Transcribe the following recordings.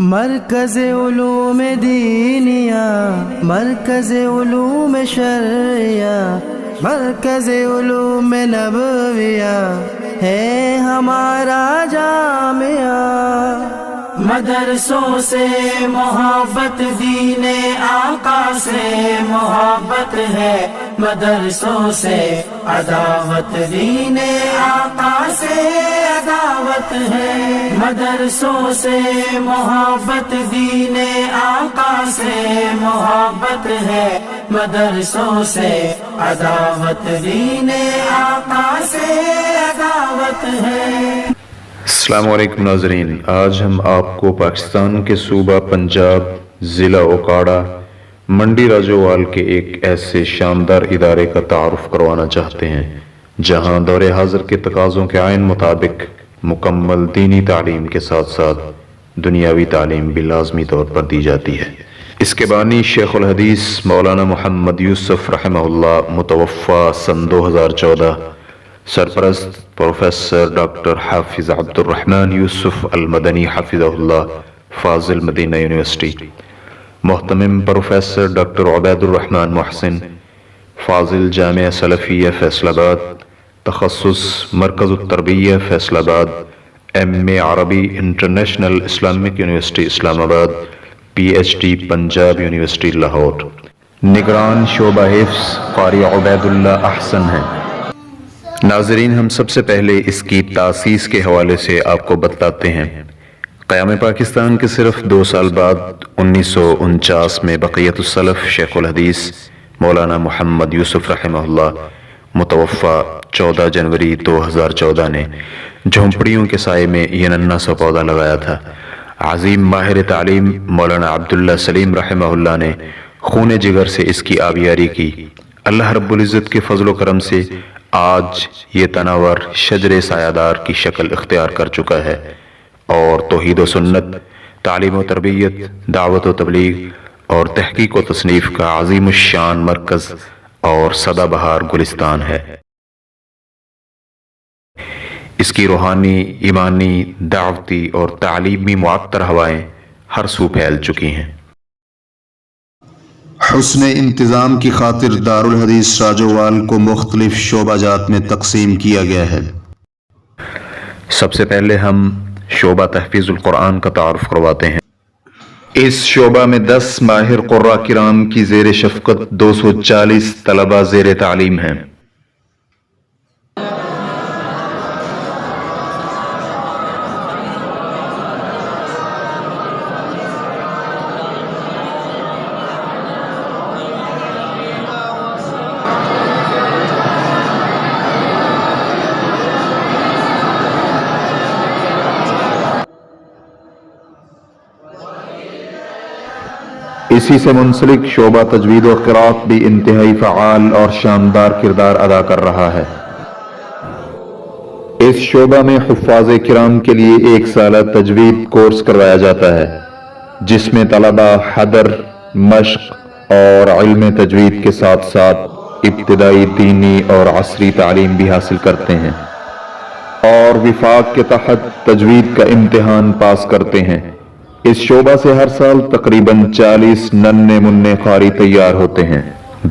مرکز علوم دینیا، مرکز علوم شرعیہ، مرکز علوم نبویہ ہے ہمارا جامعہ۔ مدرسوں سے محبت، دین آقا سے محبت ہے، مدرسوں سے عداوت، دین آقا سے عداوت ہے۔ مدرسوں سے محبت، دین آقا سے محبت ہے، مدرسوں سے عداوت، دین آقا سے عداوت ہے۔ السلام علیکم ناظرین، آج ہم آپ کو پاکستان کے صوبہ پنجاب، ضلع اوکاڑا، منڈی راجووال کے ایک ایسے شاندار ادارے کا تعارف کروانا چاہتے ہیں جہاں دور حاضر کے تقاضوں کے عین مطابق مکمل دینی تعلیم کے ساتھ ساتھ دنیاوی تعلیم بھی لازمی طور پر دی جاتی ہے۔ اس کے بانی شیخ الحدیث مولانا محمد یوسف رحمہ اللہ متوفی سن 2014، سرپرست پروفیسر ڈاکٹر حافظ عبد الرحمن یوسف المدنی حفظہ اللہ، فاضل مدینہ یونیورسٹی، محتمم پروفیسر ڈاکٹر عبید الرحمن محسن، فاضل جامعہ سلفیہ فیصل آباد، تخصص مرکز التربیہ فیصل آباد، ایم اے عربی international Islamic university Islamabad, P H D Punjab university Lahore, نگران شعبہ حفظ قاری عبید اللہ احسن ہیں۔ ناظرین، ہم سب سے پہلے اس کی تاسیس کے حوالے سے آپ کو بتلاتے ہیں۔ قیام پاکستان کے صرف 2 سال بعد 1949 میں بقیت السلف شیخ الحدیث مولانا محمد یوسف رحمہ اللہ متوفی 14 جنوری 2014 نے جھونپڑیوں کے سائے میں یہ ننھا سا پودا لگایا تھا۔ عظیم ماہر تعلیم مولانا عبداللہ سلیم رحمہ اللہ نے خون جگر سے اس کی آبیاری کی۔ اللہ رب العزت کے فضل و کرم سے آج یہ تناور شجر سایہ دار کی شکل اختیار کر چکا ہے اور توحید و سنت، تعلیم و تربیت، دعوت و تبلیغ اور تحقیق و تصنیف کا عظیم الشان مرکز اور سدا بہار گلستان ہے۔ اس کی روحانی، ایمانی، دعوتی اور تعلیمی معطر ہوائیں ہر سو پھیل چکی ہیں۔ حسن انتظام کی خاطر دارالحدیث راجووال کو مختلف شعبہ جات میں تقسیم کیا گیا ہے۔ سب سے پہلے ہم شعبہ تحفیظ القرآن کا تعارف کرواتے ہیں۔ اس شعبہ میں 10 ماہر قراء کرام کی زیر شفقت 240 طلبہ زیر تعلیم ہیں۔ اسی سے منسلک شعبہ تجوید و قراءت بھی انتہائی فعال اور شاندار کردار ادا کر رہا ہے۔ اس شعبہ میں حفاظ کرام کے لیے 1 سالہ تجوید کورس کروایا جاتا ہے جس میں طلبہ حدر، مشق اور علم تجوید کے ساتھ ساتھ ابتدائی دینی اور عصری تعلیم بھی حاصل کرتے ہیں اور وفاق کے تحت تجوید کا امتحان پاس کرتے ہیں۔ اس شعبہ سے ہر سال تقریباً 40 ننھے منھے قاری تیار ہوتے ہیں۔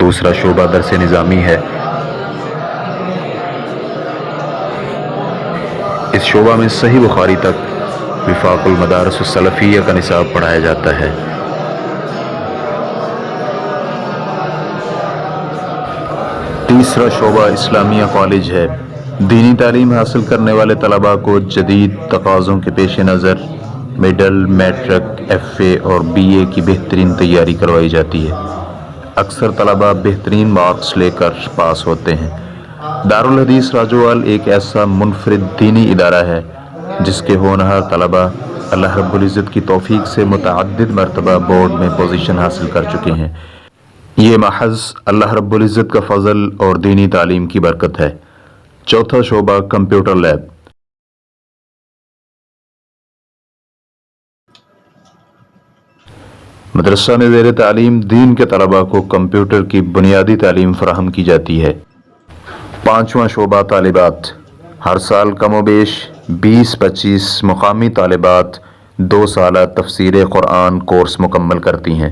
دوسرا شعبہ درس نظامی ہے۔ اس شعبہ میں صحیح بخاری تک وفاق المدارس السلفیہ کا نصاب پڑھایا جاتا ہے۔ تیسرا شعبہ اسلامیہ کالج ہے۔ دینی تعلیم حاصل کرنے والے طلباء کو جدید تقاضوں کے پیش نظر مڈل، میٹرک، ایف اے اور بی اے کی بہترین تیاری کروائی جاتی ہے۔ اکثر طلباء بہترین مارکس لے کر پاس ہوتے ہیں۔ دارالحدیث راجووال ایک ایسا منفرد دینی ادارہ ہے جس کے ہونہار طلباء اللہ رب العزت کی توفیق سے متعدد مرتبہ بورڈ میں پوزیشن حاصل کر چکے ہیں۔ یہ محض اللہ رب العزت کا فضل اور دینی تعلیم کی برکت ہے۔ چوتھا شعبہ کمپیوٹر لیب۔ مدرسہ میں زیر تعلیم دین کے طلباء کو کمپیوٹر کی بنیادی تعلیم فراہم کی جاتی ہے۔ پانچواں شعبہ طالبات۔ ہر سال کم و بیش 20-25 مقامی طالبات 2 سالہ تفسیر قرآن کورس مکمل کرتی ہیں۔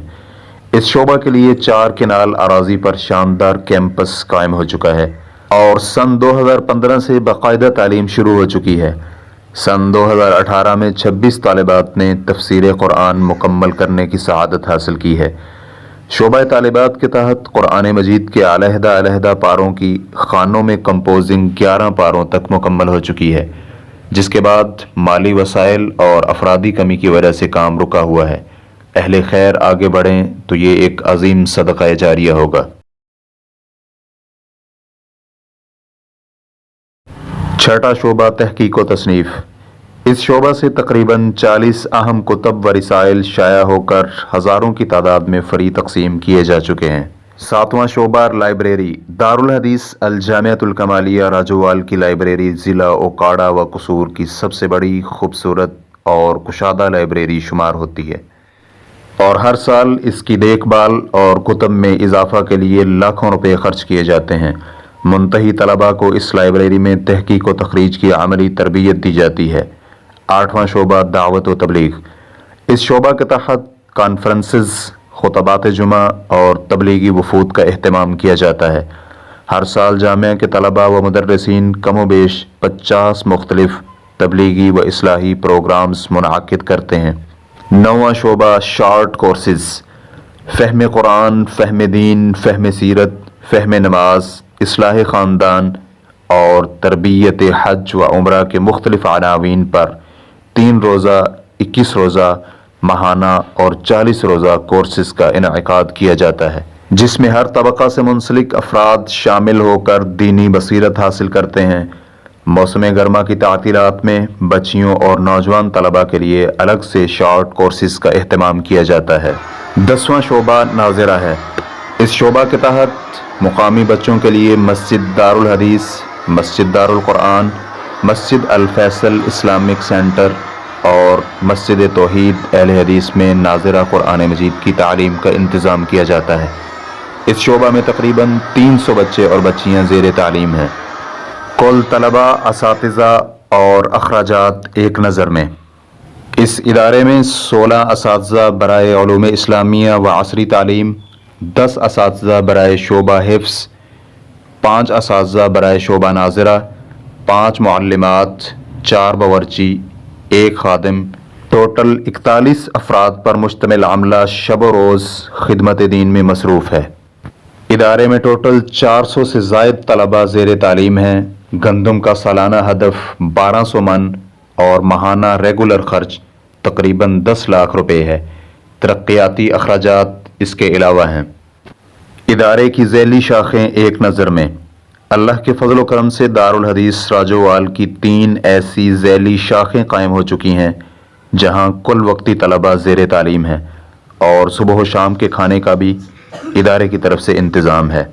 اس شعبہ کے لیے 4 کنال اراضی پر شاندار کیمپس قائم ہو چکا ہے اور سن 2015 سے باقاعدہ تعلیم شروع ہو چکی ہے۔ سن 2018 میں 26 طالبات نے تفسیر قرآن مکمل کرنے کی سعادت حاصل کی ہے۔ شعبہ طالبات کے تحت قرآن مجید کے علیحدہ پاروں کی خانوں میں کمپوزنگ 11 پاروں تک مکمل ہو چکی ہے، جس کے بعد مالی وسائل اور افرادی کمی کی وجہ سے کام رکا ہوا ہے۔ اہل خیر آگے بڑھیں تو یہ ایک عظیم صدقہ جاریہ ہوگا۔ چھٹا شعبہ تحقیق و تصنیف۔ اس شعبہ سے تقریباً 40 اہم کتب و رسائل شائع ہو کر ہزاروں کی تعداد میں فری تقسیم کیے جا چکے ہیں۔ 7واں شعبہ لائبریری۔ دارالحدیث الجامعۃ الکمالیہ راجووال کی لائبریری ضلع اوکاڑا و قصور کی سب سے بڑی، خوبصورت اور کشادہ لائبریری شمار ہوتی ہے اور ہر سال اس کی دیکھ بھال اور کتب میں اضافہ کے لیے لاکھوں روپے خرچ کیے جاتے ہیں۔ منتہی طلباء کو اس لائبریری میں تحقیق و تخریج کی عملی تربیت دی جاتی ہے۔ 8واں شعبہ دعوت و تبلیغ۔ اس شعبہ کے تحت کانفرنسز، خطبات جمعہ اور تبلیغی وفود کا اہتمام کیا جاتا ہے۔ ہر سال جامعہ کے طلباء و مدرسین کم و بیش 50 مختلف تبلیغی و اصلاحی پروگرامز منعقد کرتے ہیں۔ 9واں شعبہ شارٹ کورسز۔ فہم قرآن، فہم دین، فہم سیرت، فہم نماز، اصلاح خاندان اور تربیت حج و عمرہ کے مختلف عناوین پر 3 روزہ، 21 روزہ، ماہانہ اور 40 روزہ کورسز کا انعقاد کیا جاتا ہے، جس میں ہر طبقہ سے منسلک افراد شامل ہو کر دینی بصیرت حاصل کرتے ہیں۔ موسم گرما کی تعطیلات میں بچیوں اور نوجوان طلباء کے لیے الگ سے شارٹ کورسز کا اہتمام کیا جاتا ہے۔ 10واں شعبہ ناظرہ ہے۔ اس شعبہ کے تحت مقامی بچوں کے لیے مسجد دارالحدیث، مسجد دارالقرآن، مسجد الفیصل اسلامک سینٹر اور مسجد توحید اہل حدیث میں ناظرہ قرآن مجید کی تعلیم کا انتظام کیا جاتا ہے۔ اس شعبہ میں تقریباً 300 بچے اور بچیاں زیر تعلیم ہیں۔ کل طلباء، اساتذہ اور اخراجات ایک نظر میں۔ اس ادارے میں 16 اساتذہ برائے علوم اسلامیہ و عصری تعلیم، 10 اساتذہ برائے شعبہ حفظ، 5 اساتذہ برائے شعبہ ناظرہ، 5 معلمات، 4 باورچی، 1 خادم، ٹوٹل 41 افراد پر مشتمل عملہ شب و روز خدمت دین میں مصروف ہے۔ ادارے میں ٹوٹل 400 سے زائد طلباء زیر تعلیم ہیں۔ گندم کا سالانہ ہدف 1200 من اور ماہانہ ریگولر خرچ تقریباً 10 لاکھ روپے ہے۔ ترقیاتی اخراجات اس کے علاوہ ہیں۔ ادارے کی ذیلی شاخیں ایک نظر میں۔ اللہ کے فضل و کرم سے دارالحدیث راجووال کی 3 ایسی ذیلی شاخیں قائم ہو چکی ہیں جہاں کل وقتی طلباء زیر تعلیم ہیں اور صبح و شام کے کھانے کا بھی ادارے کی طرف سے انتظام ہے۔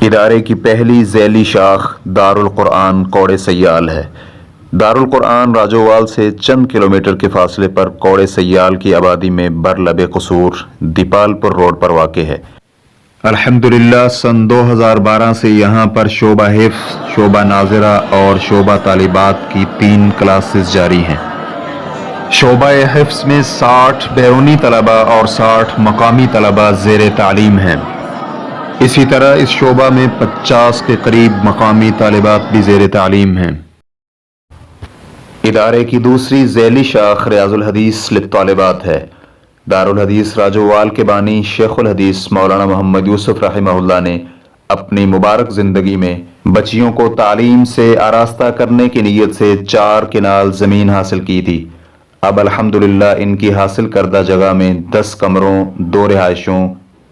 ادارے کی پہلی ذیلی شاخ دارالقرآن کوڑے سیال ہے۔ دارالقرآن راجووال سے چند کلومیٹر کے فاصلے پر کوڑے سیال کی آبادی میں برلب قصور دیپال پور روڈ پر واقع ہے۔ الحمدللہ سن 2012 سے یہاں پر شعبہ حفظ، شعبہ ناظرہ اور شعبہ طالبات کی 3 کلاسز جاری ہیں۔ شعبہ حفظ میں 60 بیرونی طلباء اور 60 مقامی طلباء زیر تعلیم ہیں۔ اسی طرح اس شعبہ میں 50 کے قریب مقامی طالبات بھی زیر تعلیم ہیں۔ ادارے کی دوسری ذیلی شاخ ریاض الحدیث للطالبات ہے۔ دارالحدیث راجووال کے بانی شیخ الحدیث مولانا محمد یوسف رحمہ اللہ نے اپنی مبارک زندگی میں بچیوں کو تعلیم سے آراستہ کرنے کی نیت سے 4 کنال زمین حاصل کی تھی۔ اب الحمدللہ ان کی حاصل کردہ جگہ میں 10 کمروں، 2 رہائشوں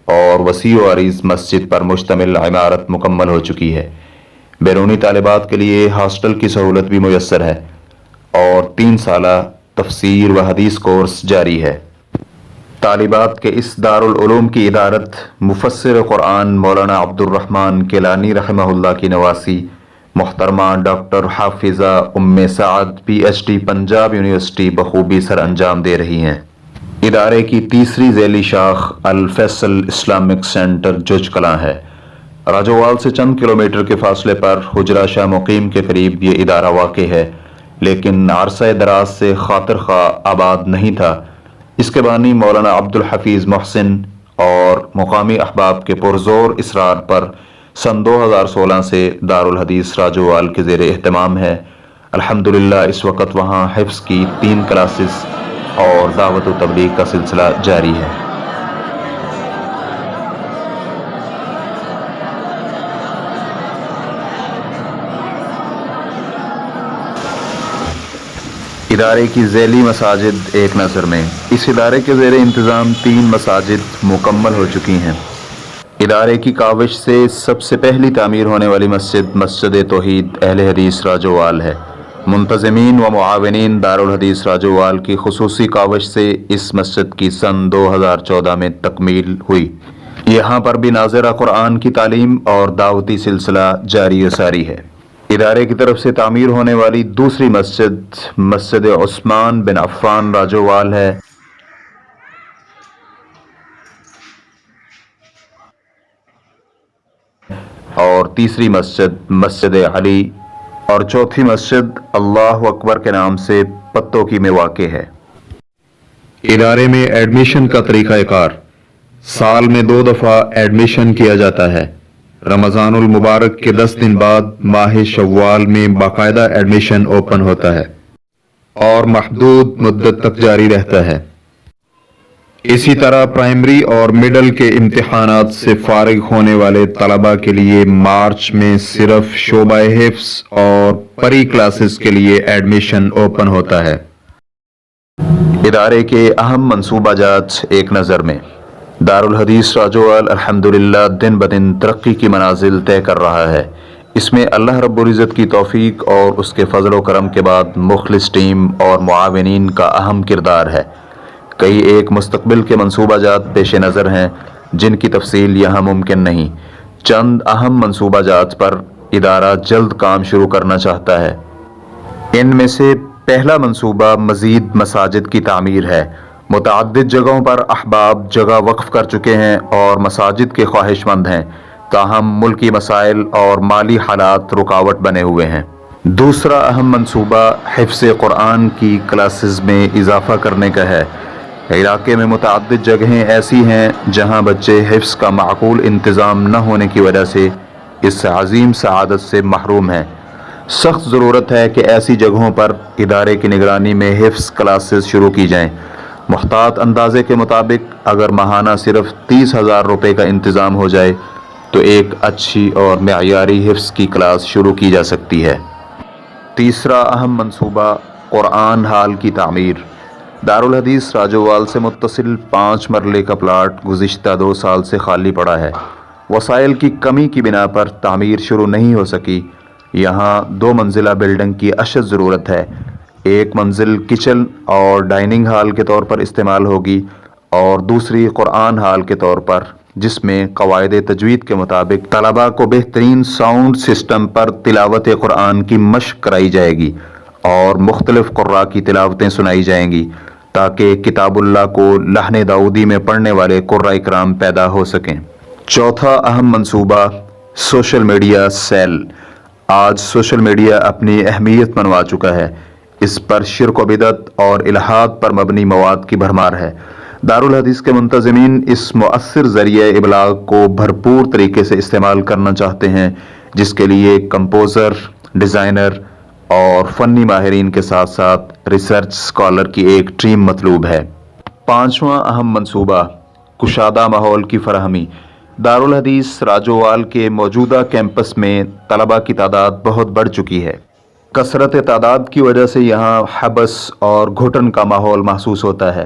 اور وسیع و عریض مسجد پر مشتمل عمارت مکمل ہو چکی ہے۔ بیرونی طالبات کے لیے ہاسٹل کی سہولت بھی میسر ہے اور 3 سالہ تفسیر و حدیث کورس جاری ہے۔ طالبات کے اس دارالعلوم کی ادارت مفسر قرآن مولانا عبد الرحمن کیلانی رحمہ اللہ کی نواسی محترمہ ڈاکٹر حافظہ ام سعد PhD پنجاب یونیورسٹی بخوبی سر انجام دے رہی ہیں۔ ادارے کی تیسری ذیلی شاخ الفیصل اسلامک سینٹر جوچ کلاں ہے۔ راجووال سے چند کلومیٹر کے فاصلے پر حجرہ شاہ مقیم کے قریب یہ ادارہ واقع ہے، لیکن عرصہ دراز سے خاطر خواہ آباد نہیں تھا۔ اس کے بانی مولانا عبدالحفیظ محسن اور مقامی احباب کے پرزور اصرار پر سن 2016 سے دارالحدیث راجووال کے زیر اہتمام ہے۔ الحمدللہ اس وقت وہاں حفظ کی 3 کلاسز اور دعوت و تبلیغ کا سلسلہ جاری ہے۔ ادارے کی ذیلی مساجد ایک نظر میں۔ اس ادارے کے زیر انتظام 3 مساجد مکمل ہو چکی ہیں۔ ادارے کی کاوش سے سب سے پہلی تعمیر ہونے والی مسجد مسجد توحید اہل حدیث راجووال ہے۔ منتظمین و معاونین دارالحدیث راجووال کی خصوصی کاوش سے اس مسجد کی سن 2014 میں تکمیل ہوئی۔ یہاں پر بھی ناظرہ قرآن کی تعلیم اور دعوتی سلسلہ جاری و ساری ہے۔ ادارے کی طرف سے تعمیر ہونے والی دوسری مسجد مسجد عثمان بن عفان راجووال ہے۔ اور تیسری مسجد مسجد علی اور چوتھی مسجد اللہ اکبر کے نام سے پتوکی میں واقع ہے۔ ادارے میں ایڈمیشن کا طریقہ کار: سال میں 2 دفعہ ایڈمیشن کیا جاتا ہے۔ رمضان المبارک کے 10 دن بعد ماہ شوال میں باقاعدہ ایڈمیشن اوپن ہوتا ہے اور محدود مدت تک جاری رہتا ہے۔ اسی طرح پرائمری اور مڈل کے امتحانات سے فارغ ہونے والے طلباء کے لیے مارچ میں صرف شعبہ حفظ اور پری کلاسز کے لیے ایڈمیشن اوپن ہوتا ہے۔ ادارے کے اہم منصوبہ جات ایک نظر میں۔ دارالحدیث راجووال الحمدللہ دن بدن ترقی کی منازل طے کر رہا ہے۔ اس میں اللہ رب العزت کی توفیق اور اس کے فضل و کرم کے بعد مخلص ٹیم اور معاونین کا اہم کردار ہے۔ کئی ایک مستقبل کے منصوبہ جات پیش نظر ہیں جن کی تفصیل یہاں ممکن نہیں۔ چند اہم منصوبہ جات پر ادارہ جلد کام شروع کرنا چاہتا ہے۔ ان میں سے پہلا منصوبہ مزید مساجد کی تعمیر ہے۔ متعدد جگہوں پر احباب جگہ وقف کر چکے ہیں اور مساجد کے خواہش مند ہیں، تاہم ملکی مسائل اور مالی حالات رکاوٹ بنے ہوئے ہیں۔ دوسرا اہم منصوبہ حفظ قرآن کی کلاسز میں اضافہ کرنے کا ہے۔ علاقے میں متعدد جگہیں ایسی ہیں جہاں بچے حفظ کا معقول انتظام نہ ہونے کی وجہ سے اس عظیم سعادت سے محروم ہیں۔ سخت ضرورت ہے کہ ایسی جگہوں پر ادارے کی نگرانی میں حفظ کلاسز شروع کی جائیں۔ محتاط اندازے کے مطابق اگر ماہانہ صرف 30,000 روپے کا انتظام ہو جائے تو ایک اچھی اور معیاری حفظ کی کلاس شروع کی جا سکتی ہے۔ تیسرا اہم منصوبہ قرآن ہال کی تعمیر۔ دارالحدیث راجووال سے متصل 5 مرلے کا پلاٹ گزشتہ 2 سال سے خالی پڑا ہے۔ وسائل کی کمی کی بنا پر تعمیر شروع نہیں ہو سکی۔ یہاں 2 منزلہ بلڈنگ کی اشد ضرورت ہے۔ ایک منزل کچن اور ڈائننگ ہال کے طور پر استعمال ہوگی اور دوسری قرآن ہال کے طور پر، جس میں قواعد تجوید کے مطابق طلباء کو بہترین ساؤنڈ سسٹم پر تلاوت قرآن کی مشق کرائی جائے گی اور مختلف قراء کی تلاوتیں سنائی جائیں گی تاکہ کتاب اللہ کو لحن داؤدی میں پڑھنے والے قراء کرام پیدا ہو سکیں۔ چوتھا اہم منصوبہ سوشل میڈیا سیل۔ آج سوشل میڈیا اپنی اہمیت منوا چکا ہے۔ اس پر شرک و بدعت اور الحاد پر مبنی مواد کی بھرمار ہے۔ دارالحدیث کے منتظمین اس مؤثر ذریعہ ابلاغ کو بھرپور طریقے سے استعمال کرنا چاہتے ہیں، جس کے لیے کمپوزر، ڈیزائنر اور فنی ماہرین کے ساتھ ساتھ ریسرچ اسکالر کی ایک ٹیم مطلوب ہے۔ پانچواں اہم منصوبہ کشادہ ماحول کی فراہمی۔ دارالحدیث راجووال کے موجودہ کیمپس میں طلباء کی تعداد بہت بڑھ چکی ہے۔ کثرت تعداد کی وجہ سے یہاں حبس اور گھٹن کا ماحول محسوس ہوتا ہے۔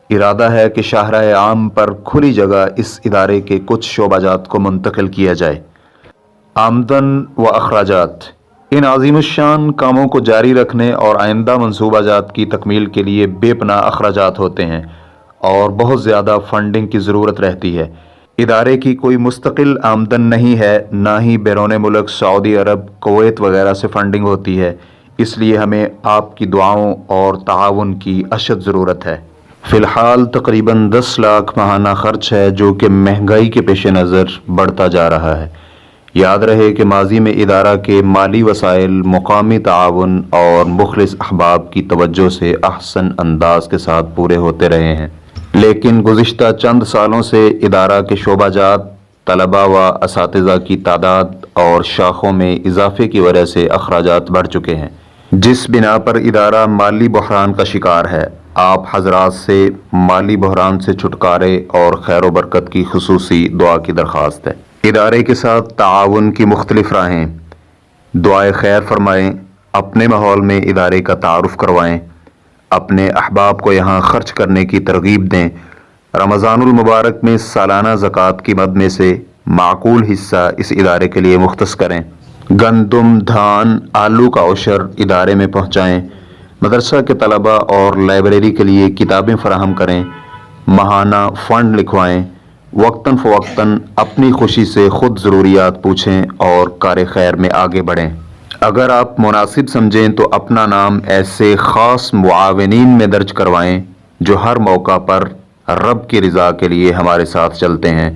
ارادہ ہے کہ شاہراہ عام پر کھلی جگہ اس ادارے کے کچھ شعبہ جات کو منتقل کیا جائے۔ آمدن و اخراجات۔ ان عظیم الشان کاموں کو جاری رکھنے اور آئندہ منصوبہ جات کی تکمیل کے لیے بے پناہ اخراجات ہوتے ہیں اور بہت زیادہ فنڈنگ کی ضرورت رہتی ہے۔ ادارے کی کوئی مستقل آمدن نہیں ہے، نہ ہی بیرون ملک سعودی عرب، کویت وغیرہ سے فنڈنگ ہوتی ہے، اس لیے ہمیں آپ کی دعاؤں اور تعاون کی اشد ضرورت ہے۔ فی الحال تقریباً 10 لاکھ ماہانہ خرچ ہے جو کہ مہنگائی کے پیش نظر بڑھتا جا رہا ہے۔ یاد رہے کہ ماضی میں ادارہ کے مالی وسائل مقامی تعاون اور مخلص احباب کی توجہ سے احسن انداز کے ساتھ پورے ہوتے رہے ہیں، لیکن گزشتہ چند سالوں سے ادارہ کے شعبہ جات، طلباء و اساتذہ کی تعداد اور شاخوں میں اضافے کی وجہ سے اخراجات بڑھ چکے ہیں، جس بنا پر ادارہ مالی بحران کا شکار ہے۔ آپ حضرات سے مالی بحران سے چھٹکارے اور خیر و برکت کی خصوصی دعا کی درخواست ہے۔ ادارے کے ساتھ تعاون کی مختلف راہیں: دعائے خیر فرمائیں، اپنے ماحول میں ادارے کا تعارف کروائیں، اپنے احباب کو یہاں خرچ کرنے کی ترغیب دیں، رمضان المبارک میں سالانہ زکوٰۃ کی مد میں سے معقول حصہ اس ادارے کے لیے مختص کریں، گندم، دھان، آلو کا عشر ادارے میں پہنچائیں، مدرسہ کے طلباء اور لائبریری کے لیے کتابیں فراہم کریں، ماہانہ فنڈ لکھوائیں، وقتاً فوقتاً اپنی خوشی سے خود ضروریات پوچھیں اور کار خیر میں آگے بڑھیں۔ اگر آپ مناسب سمجھیں تو اپنا نام ایسے خاص معاونین میں درج کروائیں جو ہر موقع پر رب کی رضا کے لیے ہمارے ساتھ چلتے ہیں،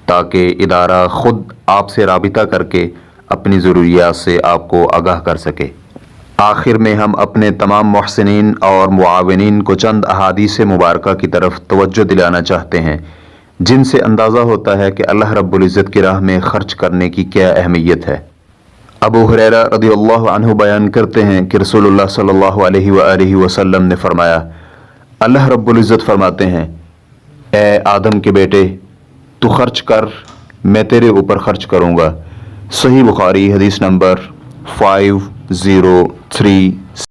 تاکہ ادارہ خود آپ سے رابطہ کر کے اپنی ضروریات سے آپ کو آگاہ کر سکے۔ آخر میں ہم اپنے تمام محسنین اور معاونین کو چند احادیث مبارکہ کی طرف توجہ دلانا چاہتے ہیں، جن سے اندازہ ہوتا ہے کہ اللہ رب العزت کی راہ میں خرچ کرنے کی کیا اہمیت ہے۔ ابو ہریرہ رضی اللہ عنہ بیان کرتے ہیں کہ رسول اللہ صلی اللہ علیہ وآلہ وسلم نے فرمایا، اللہ رب العزت فرماتے ہیں، اے آدم کے بیٹے، تو خرچ کر، میں تیرے اوپر خرچ کروں گا۔ صحیح بخاری، حدیث نمبر 503۔